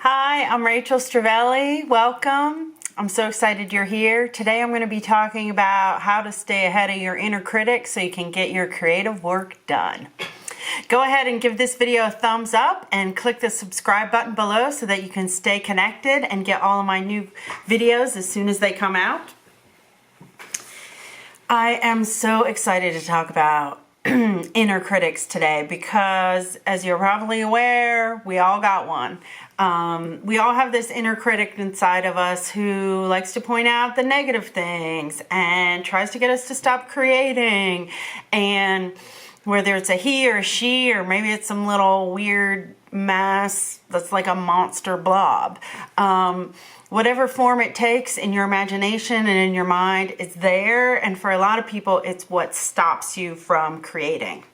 Hi, I'm Rachel Stravelli. Welcome. I'm so excited you're here. Today I'm going to be talking about how to stay ahead of your inner critic so you can get your creative work done. Go ahead and give this video a thumbs up and click the subscribe button below so that you can stay connected and get all of my new videos as soon as they come out. I am so excited to talk about inner critics today because, as you're probably aware, we all got one. We all have this inner critic inside of us who likes to point out the negative things and tries to get us to stop creating. And whether it's a he or a she, or maybe it's some little weird mass that's like a monster blob. Whatever form it takes in your imagination and in your mind, it's there. And for a lot of people, it's what stops you from creating.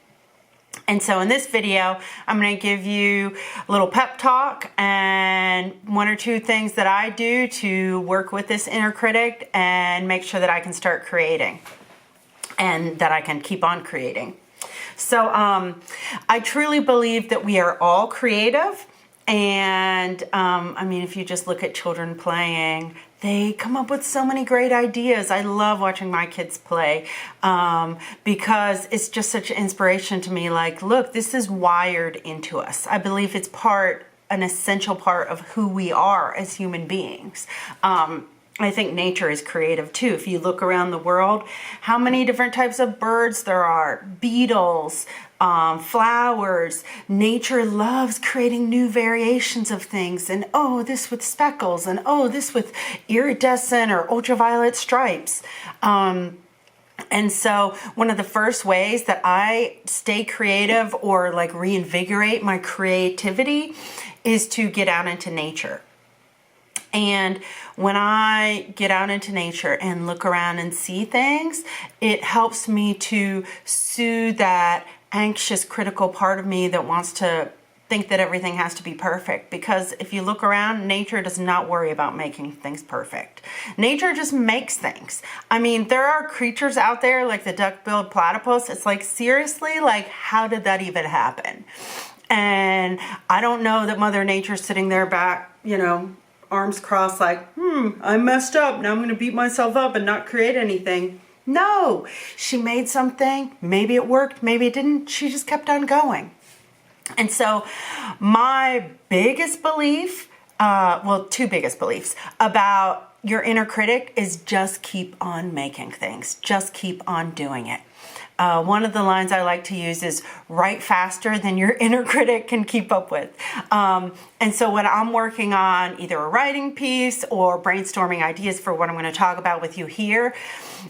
And so in this video, I'm going to give you a little pep talk and one or two things that I do to work with this inner critic and make sure that I can start creating and that I can keep on creating. So I truly believe that we are all creative. And I mean, if you just look at children playing, they come up with so many great ideas. I love watching my kids play because it's just such an inspiration to me. Like, look, this is wired into us. I believe it's an essential part of who we are as human beings. I think nature is creative too. If you look around the world, how many different types of birds there are, beetles, flowers. Nature loves creating new variations of things. And oh, this with speckles, and oh, this with iridescent or ultraviolet stripes. And so one of the first ways that I stay creative or like reinvigorate my creativity is to get out into nature. And when I get out into nature and look around and see things, it helps me to soothe that anxious, critical part of me that wants to think that everything has to be perfect. Because if you look around, nature does not worry about making things perfect. Nature just makes things. I mean, there are creatures out there like the duck-billed platypus. It's like, seriously, like, how did that even happen? And I don't know that Mother Nature's sitting there back, arms crossed like, I messed up. Now I'm going to beat myself up and not create anything. No, she made something. Maybe it worked. Maybe it didn't. She just kept on going. And so my biggest belief, two biggest beliefs about your inner critic is just keep on making things. Just keep on doing it. One of the lines I like to use is write faster than your inner critic can keep up with. And so when I'm working on either a writing piece or brainstorming ideas for what I'm going to talk about with you here,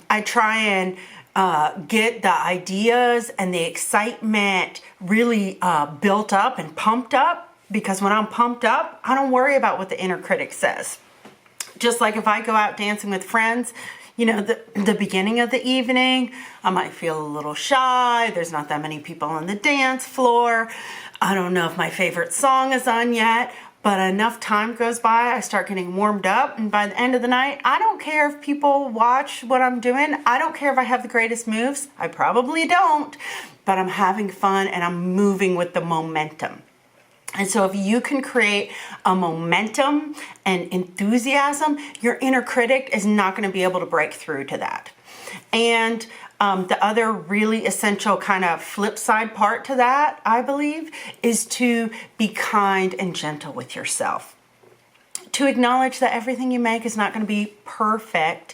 I try and get the ideas and the excitement really built up and pumped up, because when I'm pumped up, I don't worry about what the inner critic says. Just like if I go out dancing with friends, the beginning of the evening, I might feel a little shy. There's not that many people on the dance floor. I don't know if my favorite song is on yet, but enough time goes by, I start getting warmed up. And by the end of the night, I don't care if people watch what I'm doing. I don't care if I have the greatest moves. I probably don't, but I'm having fun and I'm moving with the momentum. And so if you can create a momentum and enthusiasm, your inner critic is not going to be able to break through to that. And the other really essential kind of flip side part to that, I believe, is to be kind and gentle with yourself. To acknowledge that everything you make is not going to be perfect,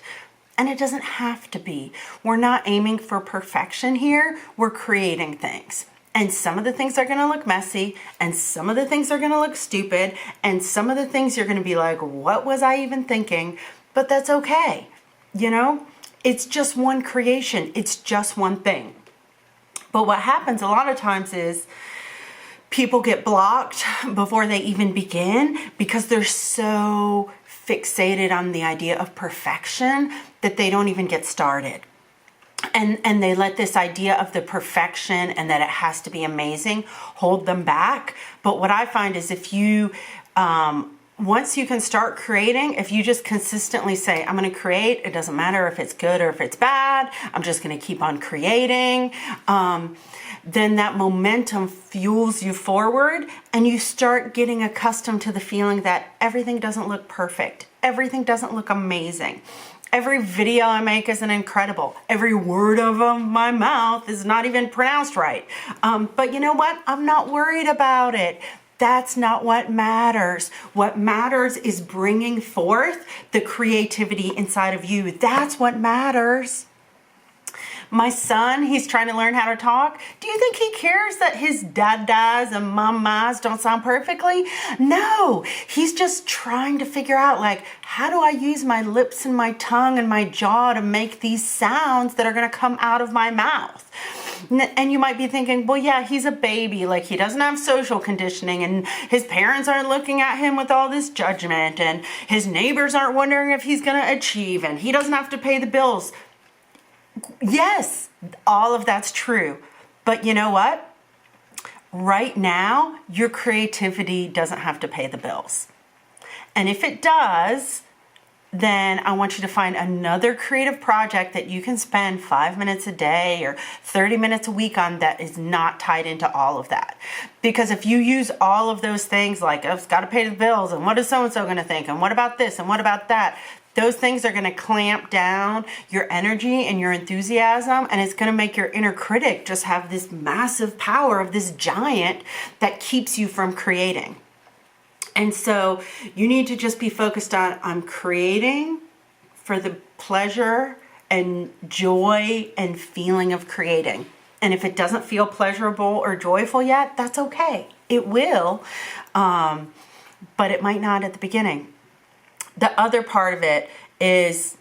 and it doesn't have to be. We're not aiming for perfection here. We're creating things. And some of the things are going to look messy, and some of the things are going to look stupid, and some of the things you're going to be like, what was I even thinking? But that's okay. It's just one creation. It's just one thing. But what happens a lot of times is people get blocked before they even begin because they're so fixated on the idea of perfection that they don't even get started. And they let this idea of the perfection and that it has to be amazing hold them back. But what I find is if you once you can start creating, if you just consistently say, I'm going to create, it doesn't matter if it's good or if it's bad, I'm just going to keep on creating, then that momentum fuels you forward, and you start getting accustomed to the feeling that everything doesn't look perfect. Everything doesn't look amazing. Every video I make isn't incredible. Every word of my mouth is not even pronounced right. But you know what? I'm not worried about it. That's not what matters. What matters is bringing forth the creativity inside of you. That's what matters. My son, he's trying to learn how to talk. Do you think he cares that his dadas and mamas don't sound perfectly? No, he's just trying to figure out, like, how do I use my lips and my tongue and my jaw to make these sounds that are going to come out of my mouth? And you might be thinking, well, yeah, he's a baby. Like, he doesn't have social conditioning, and his parents aren't looking at him with all this judgment, and his neighbors aren't wondering if he's going to achieve, and he doesn't have to pay the bills. Yes, all of that's true. But you know what? Right now, your creativity doesn't have to pay the bills. And if it does, then I want you to find another creative project that you can spend 5 minutes a day or 30 minutes a week on that is not tied into all of that. Because if you use all of those things, like, oh, it's got to pay the bills, and what is so-and-so going to think, and what about this, and what about that, those things are going to clamp down your energy and your enthusiasm, and it's going to make your inner critic just have this massive power of this giant that keeps you from creating. And so you need to just be focused on, I'm creating for the pleasure and joy and feeling of creating. And if it doesn't feel pleasurable or joyful yet, that's okay. It will, but it might not at the beginning. The other part of it is,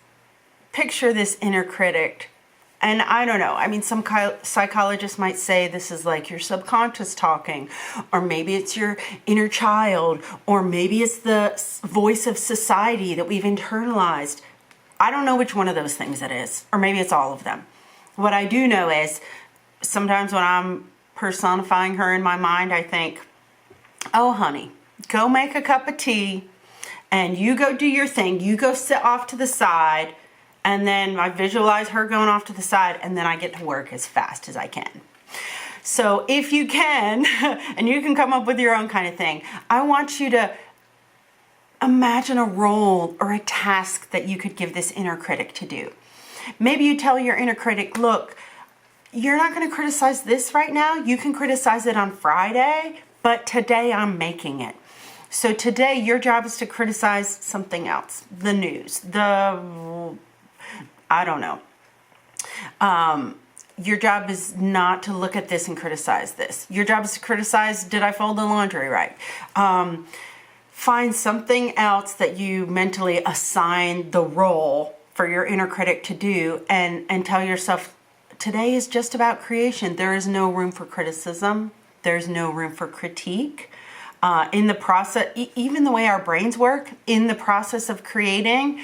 picture this inner critic. And I don't know, I mean, some psychologists might say this is like your subconscious talking, or maybe it's your inner child, or maybe it's the voice of society that we've internalized. I don't know which one of those things it is, or maybe it's all of them. What I do know is, sometimes when I'm personifying her in my mind, I think, oh, honey, go make a cup of tea, and you go do your thing. You go sit off to the side, and then I visualize her going off to the side, and then I get to work as fast as I can. So if you can, and you can come up with your own kind of thing, I want you to imagine a role or a task that you could give this inner critic to do. Maybe you tell your inner critic, look, you're not going to criticize this right now. You can criticize it on Friday, but today I'm making it. So today your job is to criticize something else, the news, I don't know. Your job is not to look at this and criticize this. Your job is to criticize, did I fold the laundry right? Find something else that you mentally assign the role for your inner critic to do, and tell yourself, today is just about creation. There is no room for criticism. There's no room for critique. In the process, even the way our brains work, in the process of creating,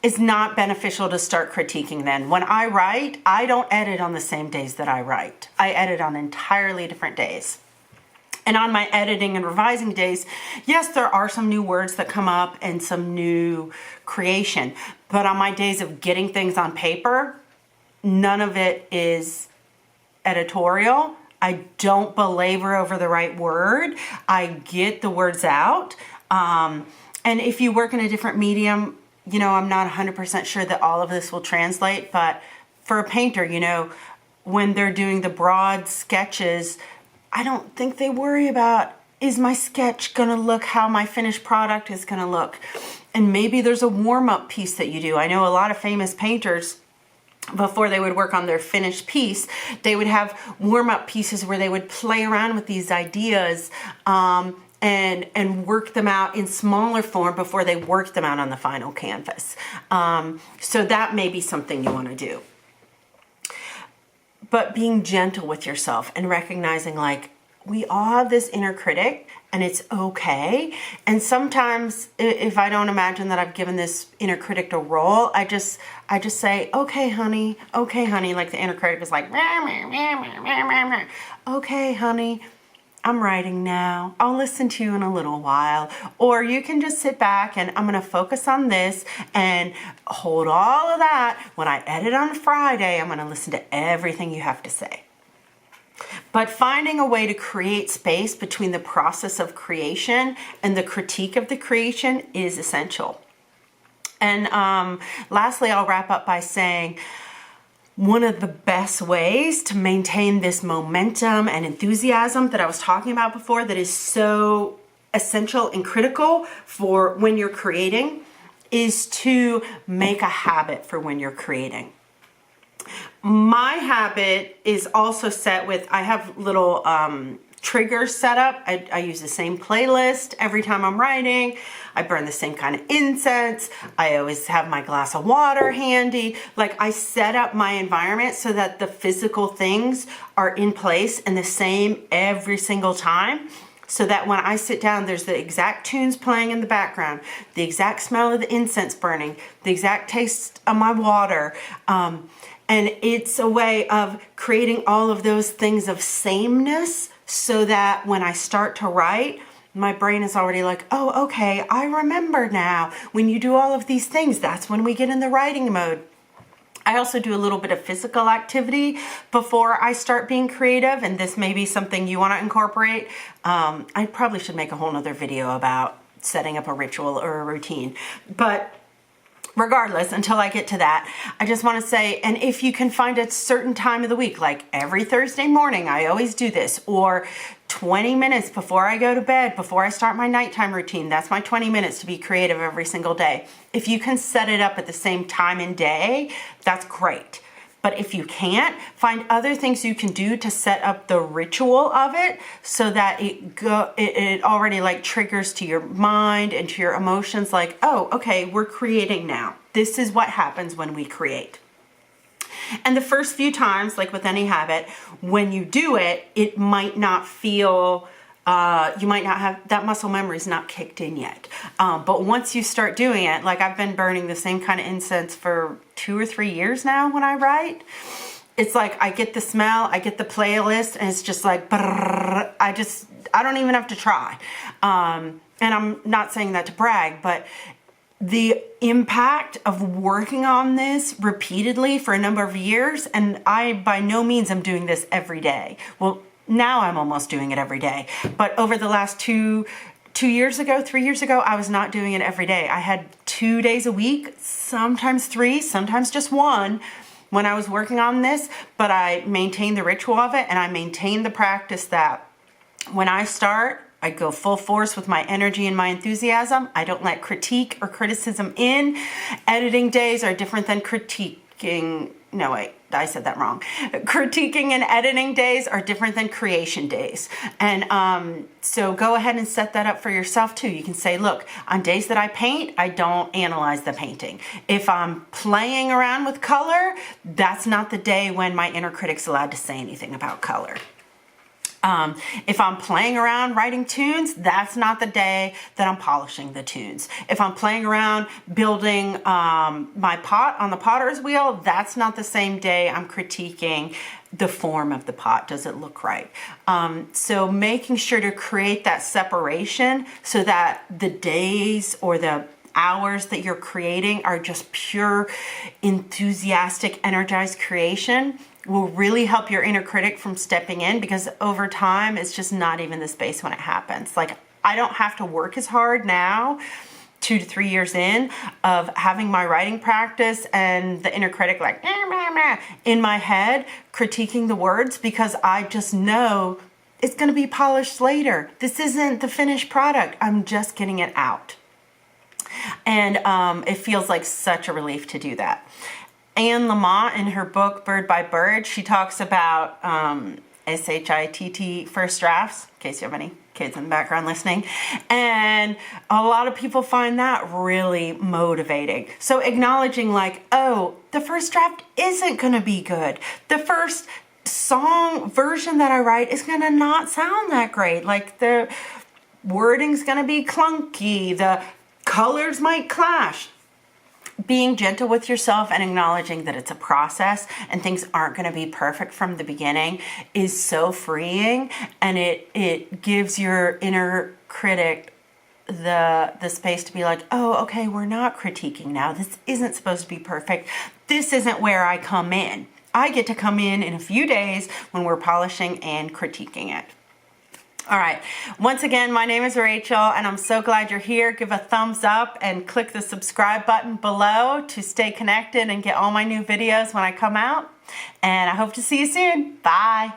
is not beneficial to start critiquing then. When I write, I don't edit on the same days that I write. I edit on entirely different days. And on my editing and revising days, yes, there are some new words that come up and some new creation. But on my days of getting things on paper, none of it is editorial. I don't belabor over the right word. I get the words out. And if you work in a different medium, you know, I'm not 100% sure that all of this will translate. But for a painter, you know, when they're doing the broad sketches, I don't think they worry about, is my sketch going to look how my finished product is going to look? And maybe there's a warm-up piece that you do. I know a lot of famous painters, before they would work on their finished piece, they would have warm-up pieces where they would play around with these ideas and work them out in smaller form before they worked them out on the final canvas. So that may be something you want to do. But being gentle with yourself and recognizing, like, we all have this inner critic, and it's okay. And sometimes if I don't imagine that I've given this inner critic a role, I just say, okay, honey, like the inner critic is like, okay, honey, I'm writing now. I'll listen to you in a little while. Or you can just sit back and I'm going to focus on this and hold all of that. When I edit on Friday, I'm going to listen to everything you have to say. But finding a way to create space between the process of creation and the critique of the creation is essential. And lastly, I'll wrap up by saying, one of the best ways to maintain this momentum and enthusiasm that I was talking about before, that is so essential and critical for when you're creating, is to make a habit for when you're creating. My habit is also set with, I have little triggers set up. I use the same playlist every time I'm writing. I burn the same kind of incense. I always have my glass of water handy. Like, I set up my environment so that the physical things are in place and the same every single time, so that when I sit down, there's the exact tunes playing in the background, the exact smell of the incense burning, the exact taste of my water. And it's a way of creating all of those things of sameness, so that when I start to write, my brain is already like, oh, okay, I remember now. When you do all of these things, that's when we get in the writing mode. I also do a little bit of physical activity before I start being creative, and this may be something you want to incorporate. I probably should make a whole nother video about setting up a ritual or a routine, but regardless, until I get to that, I just want to say, and if you can find a certain time of the week, like every Thursday morning, I always do this, or 20 minutes before I go to bed, before I start my nighttime routine, that's my 20 minutes to be creative every single day. If you can set it up at the same time and day, that's great. But if you can't, find other things you can do to set up the ritual of it, so that it already like triggers to your mind and to your emotions, like, oh, okay, we're creating now. This is what happens when we create. And the first few times, like with any habit, when you do it, it might not feel, you might not have, that muscle memory is not kicked in yet. But once you start doing it, like I've been burning the same kind of incense for 2 or 3 years now when I write. It's like I get the smell, I get the playlist, and it's just like, brrr, I don't even have to try. And I'm not saying that to brag, but the impact of working on this repeatedly for a number of years, and I by no means am doing this every day. Well, now I'm almost doing it every day. But over the last 3 years ago, I was not doing it every day. I had 2 days a week, sometimes 3, sometimes just 1 when I was working on this, but I maintained the ritual of it, and I maintained the practice that when I start, I go full force with my energy and my enthusiasm. I don't let critique or criticism in. Editing days are different than critiquing. No, wait, I said that wrong. Critiquing and editing days are different than creation days. And so go ahead and set that up for yourself too. You can say, look, on days that I paint, I don't analyze the painting. If I'm playing around with color, that's not the day when my inner critic's allowed to say anything about color. If I'm playing around writing tunes, that's not the day that I'm polishing the tunes. If I'm playing around building my pot on the potter's wheel, that's not the same day I'm critiquing the form of the pot. Does it look right? So making sure to create that separation so that the days or the hours that you're creating are just pure, enthusiastic, energized creation will really help your inner critic from stepping in, because over time, it's just not even the space when it happens. Like, I don't have to work as hard now, 2 to 3 years in, of having my writing practice and the inner critic like in my head critiquing the words, because I just know it's going to be polished later. This isn't the finished product. I'm just getting it out. And it feels like such a relief to do that. Anne Lamott, in her book Bird by Bird, she talks about SHITT, first drafts, in case you have any kids in the background listening. And a lot of people find that really motivating. So acknowledging like, oh, the first draft isn't going to be good. The first song version that I write is going to not sound that great. Like, the wording's going to be clunky. The colors might clash. being gentle with yourself and acknowledging that it's a process and things aren't going to be perfect from the beginning is so freeing, and it gives your inner critic the space to be like, oh, okay, we're not critiquing now. This isn't supposed to be perfect. This isn't where I come in. I get to come in a few days when we're polishing and critiquing it. All right. Once again, my name is Rachel, and I'm so glad you're here. Give a thumbs up and click the subscribe button below to stay connected and get all my new videos when I come out. And I hope to see you soon. Bye.